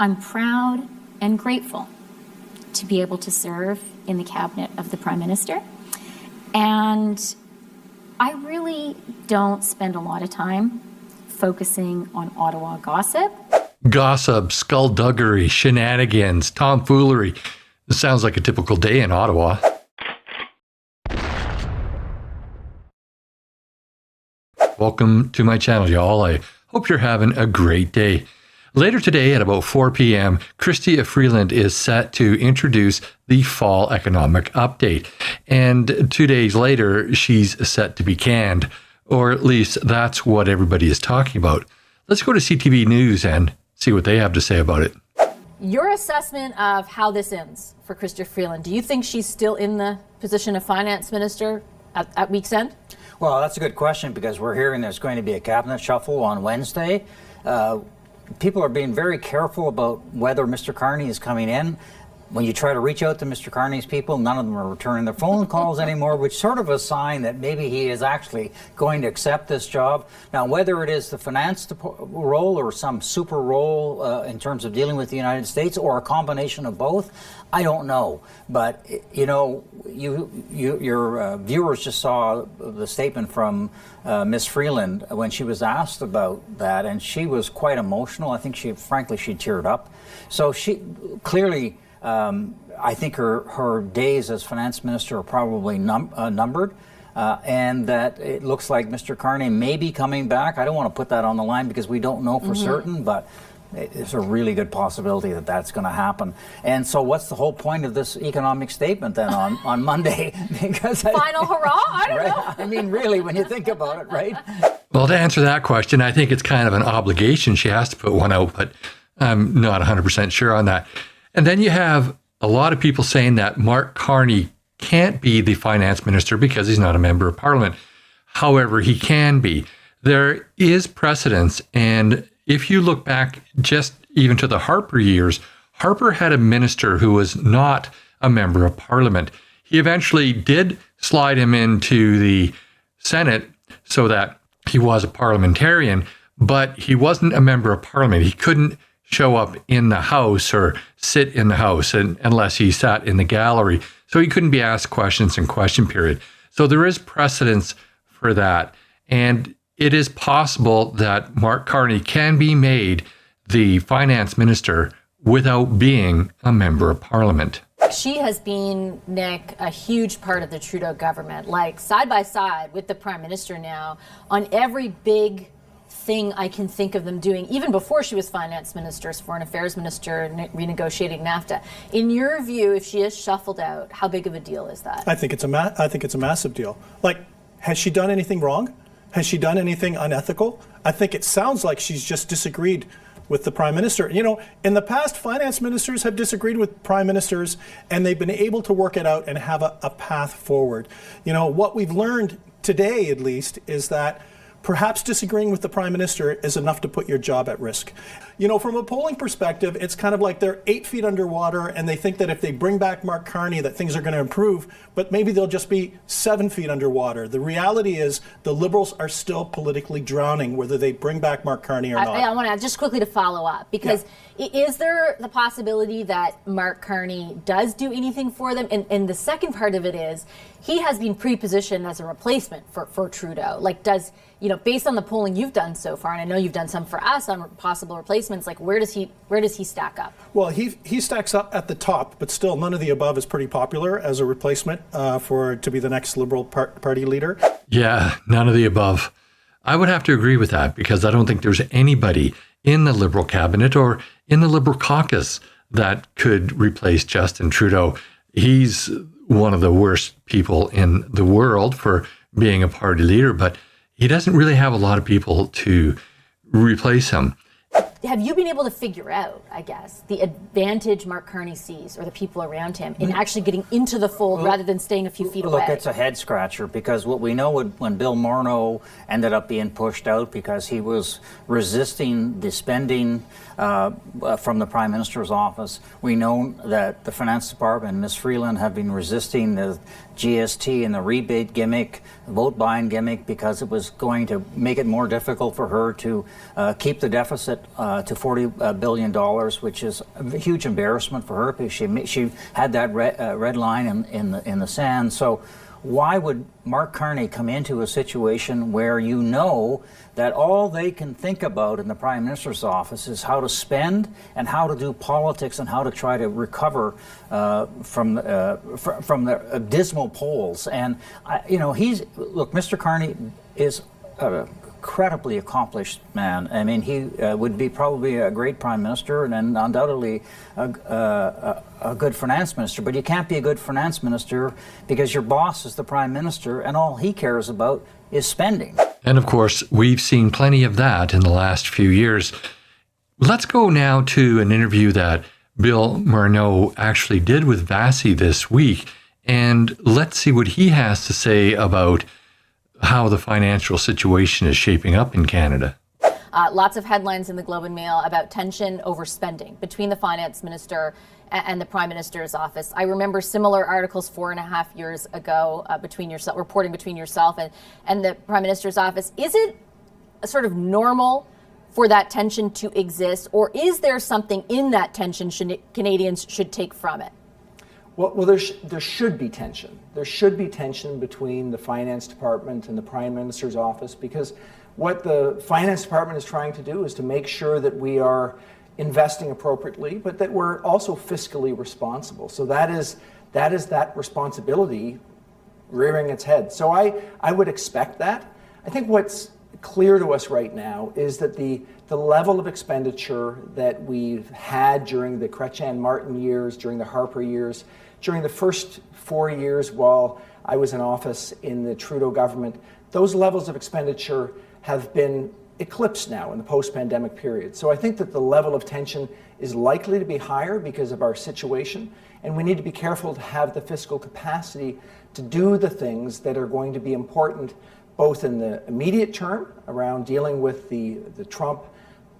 I'm proud and grateful to be able to serve in the cabinet of the Prime Minister. And I really don't spend a lot of time focusing on Ottawa gossip. Gossip, skullduggery, shenanigans, tomfoolery. This sounds like a typical day in Ottawa. Welcome to my channel, y'all. I hope you're having a great day. Later today at about 4 p.m., Chrystia Freeland is set to introduce the fall economic update. And 2 days later, she's set to be canned. Or at least that's what everybody is talking about. Let's go to CTV News and see what they have to say about it. Your assessment of how this ends for Chrystia Freeland, do you think she's still in the position of finance minister at week's end? Well, that's a good question because we're hearing there's going to be a cabinet shuffle on Wednesday. People are being very careful about whether Mr. Carney is coming in. When you try to reach out to Mr. Carney's people, none of them are returning their phone calls anymore, which sort of a sign that maybe he is actually going to accept this job. Now, whether it is the finance role or some super role in terms of dealing with the United States or a combination of both, I don't know. But, you know, your viewers just saw the statement from Ms. Freeland when she was asked about that, and she was quite emotional. I think frankly, she teared up. So she clearly... I think her days as finance minister are probably numbered, and that it looks like Mr. Carney may be coming back. I don't want to put that on the line because we don't know for certain, but it's a really good possibility that that's going to happen. And so what's the whole point of this economic statement then on Monday? Because Final hurrah? I don't know. I mean, really, when you think about it, right? Well, to answer that question, I think it's kind of an obligation. She has to put one out, but I'm not 100% sure on that. And then you have a lot of people saying that Mark Carney can't be the finance minister because he's not a member of parliament. However, he can be. There is precedence. And if you look back just even to the Harper years, Harper had a minister who was not a member of parliament. He eventually did slide him into the Senate so that he was a parliamentarian, but he wasn't a member of parliament. He couldn't show up in the House or sit in the House unless he sat in the gallery. So he couldn't be asked questions in question period. So there is precedence for that. And it is possible that Mark Carney can be made the finance minister without being a member of parliament. She has been, Nick, a huge part of the Trudeau government, like side by side with the Prime Minister now on every big thing I can think of them doing, even before she was finance minister, as foreign affairs minister, renegotiating NAFTA. In your view, if she is shuffled out, how big of a deal is that? I think it's a massive deal. Like, has she done anything wrong? Has she done anything unethical? I think it sounds like she's just disagreed with the Prime Minister. You know, in the past, finance ministers have disagreed with Prime Ministers, and they've been able to work it out and have a path forward. You know, what we've learned today, at least, is that perhaps disagreeing with the Prime Minister is enough to put your job at risk. You know, from a polling perspective, it's kind of like they're 8 feet underwater and they think that if they bring back Mark Carney that things are going to improve, but maybe they'll just be 7 feet underwater. The reality is the Liberals are still politically drowning whether they bring back Mark Carney or not. I want to just quickly to follow up because is there the possibility that Mark Carney does do anything for them? And the second part of it is he has been pre-positioned as a replacement for Trudeau. Like, does, you know, based on the polling you've done so far, and I know you've done some for us on possible replacements, like where does he stack up? Well, he stacks up at the top, but still none of the above is pretty popular as a replacement to be the next Liberal Party leader. Yeah, none of the above. I would have to agree with that because I don't think there's anybody in the Liberal cabinet or in the Liberal caucus that could replace Justin Trudeau. He's one of the worst people in the world for being a party leader, but he doesn't really have a lot of people to replace him. Have you been able to figure out, I guess, the advantage Mark Carney sees, or the people around him, in actually getting into the fold rather than staying a few feet away? Look, it's a head scratcher because what we know when Bill Morneau ended up being pushed out because he was resisting the spending from the Prime Minister's office. We know that the Finance Department and Ms. Freeland have been resisting the GST and the rebate gimmick, the vote buying gimmick, because it was going to make it more difficult for her to keep the deficit to $40 billion, which is a huge embarrassment for her because she had that red line in the sand. So why would Mark Carney come into a situation where you know that all they can think about in the Prime Minister's office is how to spend and how to do politics and how to try to recover from the dismal polls? And Mr. Carney is incredibly accomplished man. I mean, he would be probably a great Prime Minister and then undoubtedly a good finance minister. But you can't be a good finance minister because your boss is the Prime Minister and all he cares about is spending. And of course, we've seen plenty of that in the last few years. Let's go now to an interview that Bill Morneau actually did with Vassy this week, and let's see what he has to say about how the financial situation is shaping up in Canada. Lots of headlines in the Globe and Mail about tension over spending between the finance minister and the Prime Minister's office. I remember similar articles 4.5 years ago reporting between yourself and the Prime Minister's office. Is it sort of normal for that tension to exist, or is there something in that tension Canadians should take from it? Well, there should be tension. There should be tension between the Finance Department and the Prime Minister's office, because what the Finance Department is trying to do is to make sure that we are investing appropriately, but that we're also fiscally responsible. So that is that responsibility rearing its head. So I would expect that. I think what's clear to us right now is that the level of expenditure that we've had during the Chrétien Martin years, during the Harper years, during the first 4 years while I was in office in the Trudeau government, those levels of expenditure have been eclipsed now in the post-pandemic period. So I think that the level of tension is likely to be higher because of our situation, and we need to be careful to have the fiscal capacity to do the things that are going to be important both in the immediate term around dealing with the Trump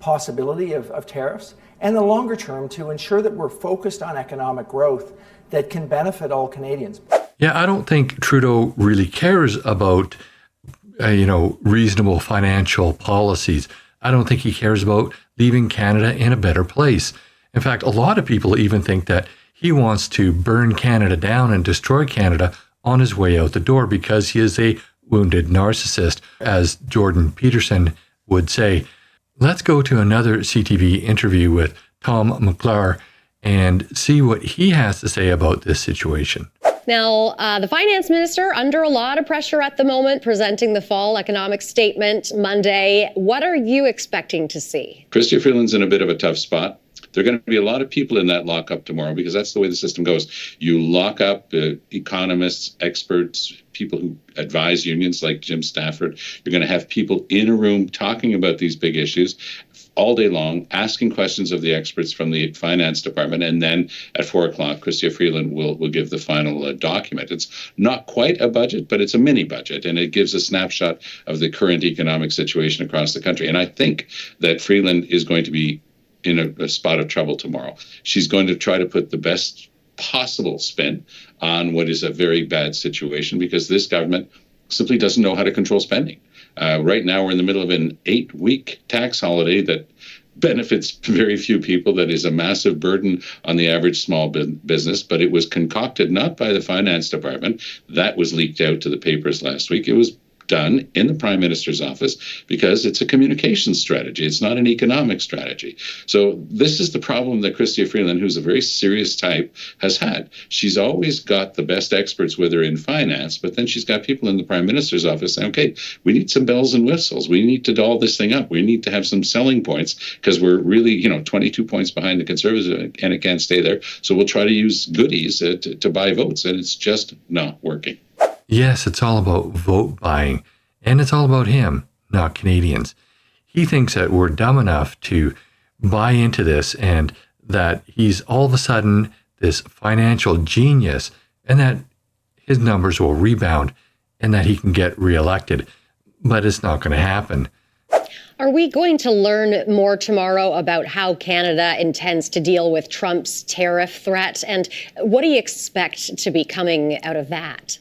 possibility of tariffs, and the longer term to ensure that we're focused on economic growth that can benefit all Canadians. Yeah, I don't think Trudeau really cares about reasonable financial policies. I don't think he cares about leaving Canada in a better place. In fact, a lot of people even think that he wants to burn Canada down and destroy Canada on his way out the door because he is a wounded narcissist, as Jordan Peterson would say. Let's go to another CTV interview with Tom Mulcair and see what he has to say about this situation. Now, the finance minister under a lot of pressure at the moment, presenting the fall economic statement Monday. What are you expecting to see? Chrystia Freeland's in a bit of a tough spot. There are going to be a lot of people in that lockup tomorrow because that's the way the system goes. You lock up economists, experts, people who advise unions like Jim Stafford. You're going to have people in a room talking about these big issues all day long, asking questions of the experts from the finance department. And then at 4 o'clock, Chrystia Freeland will give the final document. It's not quite a budget, but it's a mini budget. And it gives a snapshot of the current economic situation across the country. And I think that Freeland is going to be in a spot of trouble tomorrow. She's going to try to put the best possible spin on what is a very bad situation because this government simply doesn't know how to control spending. Right now, we're in the middle of an 8-week tax holiday that benefits very few people. That is a massive burden on the average small business, but it was concocted not by the finance department. That was leaked out to the papers last week. It was done in the Prime Minister's office because it's a communications strategy. It's not an economic strategy. So this is the problem that Chrystia Freeland, who's a very serious type, has had. She's always got the best experts with her in finance, but then she's got people in the Prime Minister's office saying, okay, we need some bells and whistles. We need to doll this thing up. We need to have some selling points because we're really, 22 points behind the Conservatives and it can't stay there. So we'll try to use goodies to buy votes, and it's just not working. Yes, it's all about vote buying, and it's all about him, not Canadians. He thinks that we're dumb enough to buy into this and that he's all of a sudden this financial genius and that his numbers will rebound and that he can get reelected. But it's not going to happen. Are we going to learn more tomorrow about how Canada intends to deal with Trump's tariff threat? And what do you expect to be coming out of that?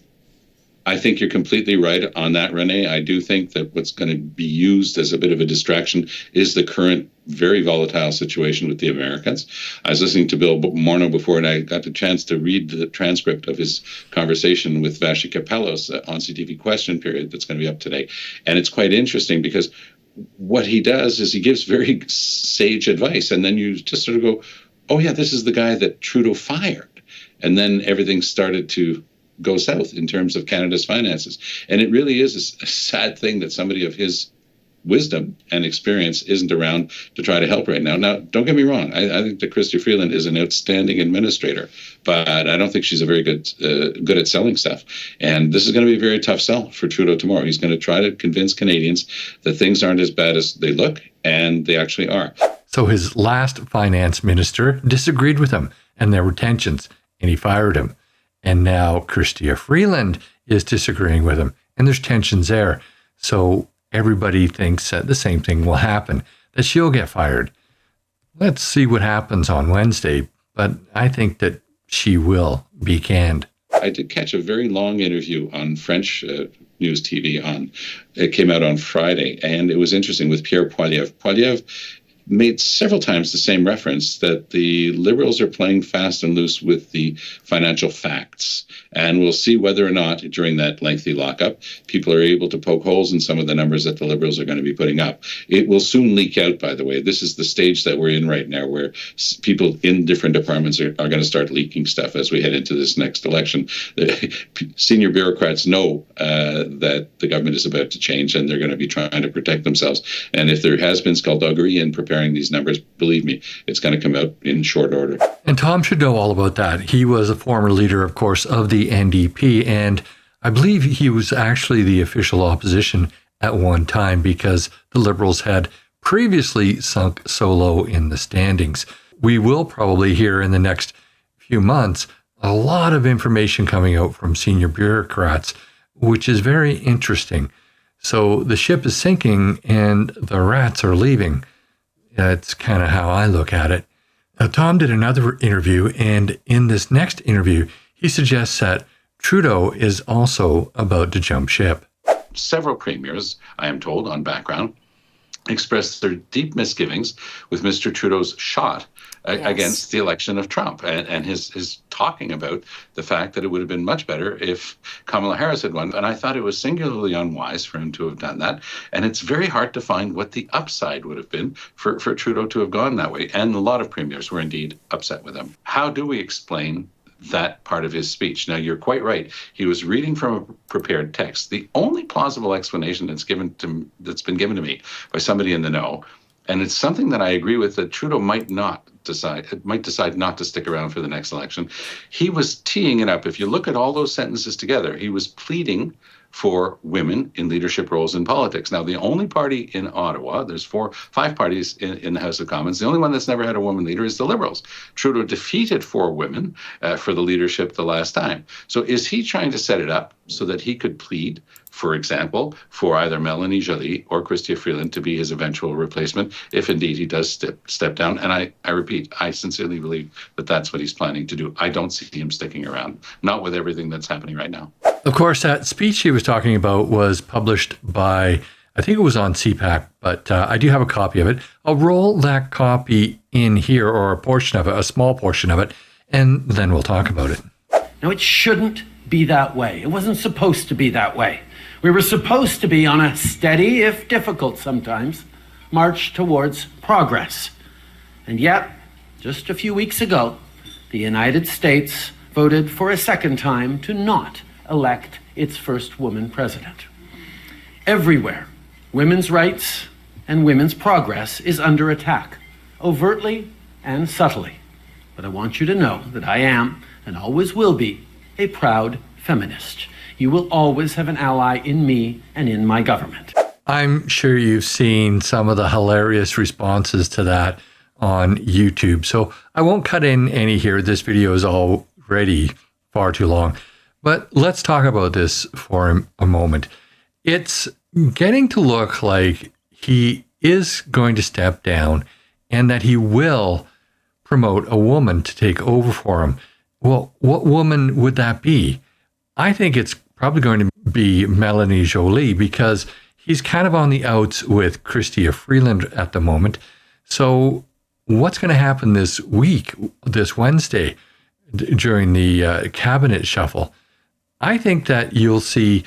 I think you're completely right on that, Renee. I do think that what's going to be used as a bit of a distraction is the current very volatile situation with the Americans. I was listening to Bill Morneau before, and I got the chance to read the transcript of his conversation with Vassy on CTV Question Period that's going to be up today. And it's quite interesting because what he does is he gives very sage advice, and then you just sort of go, oh yeah, this is the guy that Trudeau fired. And then everything started to go south in terms of Canada's finances. And it really is a sad thing that somebody of his wisdom and experience isn't around to try to help right now. Now, don't get me wrong. I think that Chrystia Freeland is an outstanding administrator, but I don't think she's a very good at selling stuff. And this is going to be a very tough sell for Trudeau tomorrow. He's going to try to convince Canadians that things aren't as bad as they look, and they actually are. So his last finance minister disagreed with him, and there were tensions, and he fired him. And now Chrystia Freeland is disagreeing with him, and there's tensions there. So everybody thinks that the same thing will happen, that she'll get fired. Let's see what happens on Wednesday, but I think that she will be canned. I did catch a very long interview on French news TV. It came out on Friday, and it was interesting with Pierre Poilievre. Poilievre made several times the same reference that the Liberals are playing fast and loose with the financial facts. And we'll see whether or not during that lengthy lockup, people are able to poke holes in some of the numbers that the Liberals are going to be putting up. It will soon leak out, by the way. This is the stage that we're in right now, where people in different departments are going to start leaking stuff as we head into this next election. Senior bureaucrats know that the government is about to change, and they're going to be trying to protect themselves. And if there has been skullduggery in preparing these numbers, believe me, it's going to come out in short order. And Tom should know all about that. He was a former leader, of course, of the NDP, and I believe he was actually the official opposition at one time because the Liberals had previously sunk so low in the standings. We will probably hear in the next few months a lot of information coming out from senior bureaucrats, which is very interesting. So the ship is sinking and the rats are leaving. That's kind of how I look at it. Now, Tom did another interview, and in this next interview, he suggests that Trudeau is also about to jump ship. Several premiers, I am told on background, expressed their deep misgivings with Mr. Trudeau's shot against the election of Trump, and his talking about the fact that it would have been much better if Kamala Harris had won. And I thought it was singularly unwise for him to have done that. And it's very hard to find what the upside would have been for Trudeau to have gone that way. And a lot of premiers were indeed upset with him. How do we explain that part of his speech? Now, you're quite right. He was reading from a prepared text. The only plausible explanation that's been given to me by somebody in the know, and it's something that I agree with, that Trudeau might decide not to stick around for the next election. He was teeing it up. If you look at all those sentences together, he was pleading for women in leadership roles in politics. Now, the only party in Ottawa, there's 5 parties in the House of Commons, the only one that's never had a woman leader is the Liberals. Trudeau defeated 4 women for the leadership the last time. So is he trying to set it up so that he could plead, for example, for either Melanie Joly or Chrystia Freeland to be his eventual replacement, if indeed he does step down? And I repeat, I sincerely believe that that's what he's planning to do. I don't see him sticking around, not with everything that's happening right now. Of course, that speech he was talking about was published by, I think it was on CPAC, but I do have a copy of it. I'll roll that copy in here, or a portion of it, a small portion of it, and then we'll talk about it. Now, it shouldn't be that way. It wasn't supposed to be that way. We were supposed to be on a steady, if difficult sometimes, march towards progress. And yet, just a few weeks ago, the United States voted for a second time to not elect its first woman president. Everywhere, women's rights and women's progress is under attack, overtly and subtly. But I want you to know that I am, and always will be, a proud feminist. You will always have an ally in me and in my government. I'm sure you've seen some of the hilarious responses to that on YouTube, so I won't cut in any here. This video is already far too long. But let's talk about this for a moment. It's getting to look like he is going to step down and that he will promote a woman to take over for him. Well, what woman would that be? I think it's probably going to be Melanie Joly, because he's kind of on the outs with Chrystia Freeland at the moment. So what's going to happen this week, this Wednesday, during the cabinet shuffle? I think that you'll see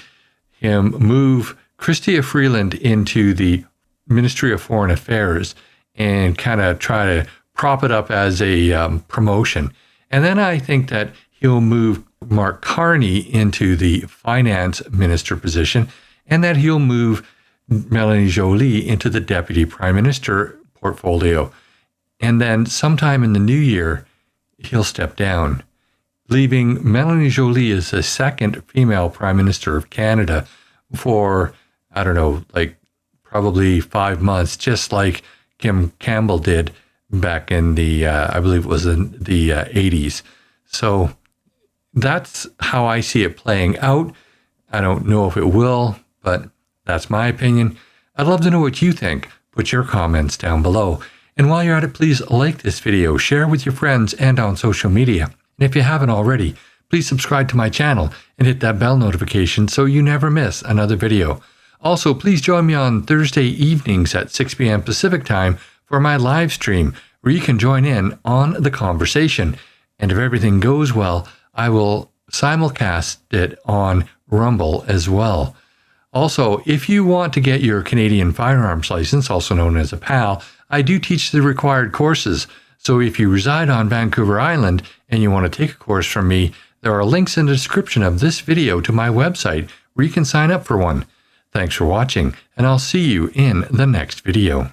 him move Chrystia Freeland into the Ministry of Foreign Affairs and kind of try to prop it up as a promotion. And then I think that he'll move Mark Carney into the finance minister position, and that he'll move Melanie Joly into the deputy prime minister portfolio. And then sometime in the new year, he'll step down, leaving Melanie Joly as the second female prime minister of Canada for, I don't know, like probably 5 months, just like Kim Campbell did back in the, I believe it was in the 80s. So that's how I see it playing out. I don't know if it will, but that's my opinion. I'd love to know what you think. Put your comments down below. And while you're at it, please like this video, share with your friends and on social media. And if you haven't already, please subscribe to my channel and hit that bell notification so you never miss another video. Also, please join me on Thursday evenings at 6 p.m. Pacific time for my live stream, where you can join in on the conversation. And if everything goes well, I will simulcast it on Rumble as well. Also, if you want to get your Canadian firearms license, also known as a PAL, I do teach the required courses. So if you reside on Vancouver Island and you want to take a course from me, there are links in the description of this video to my website where you can sign up for one. Thanks for watching, and I'll see you in the next video.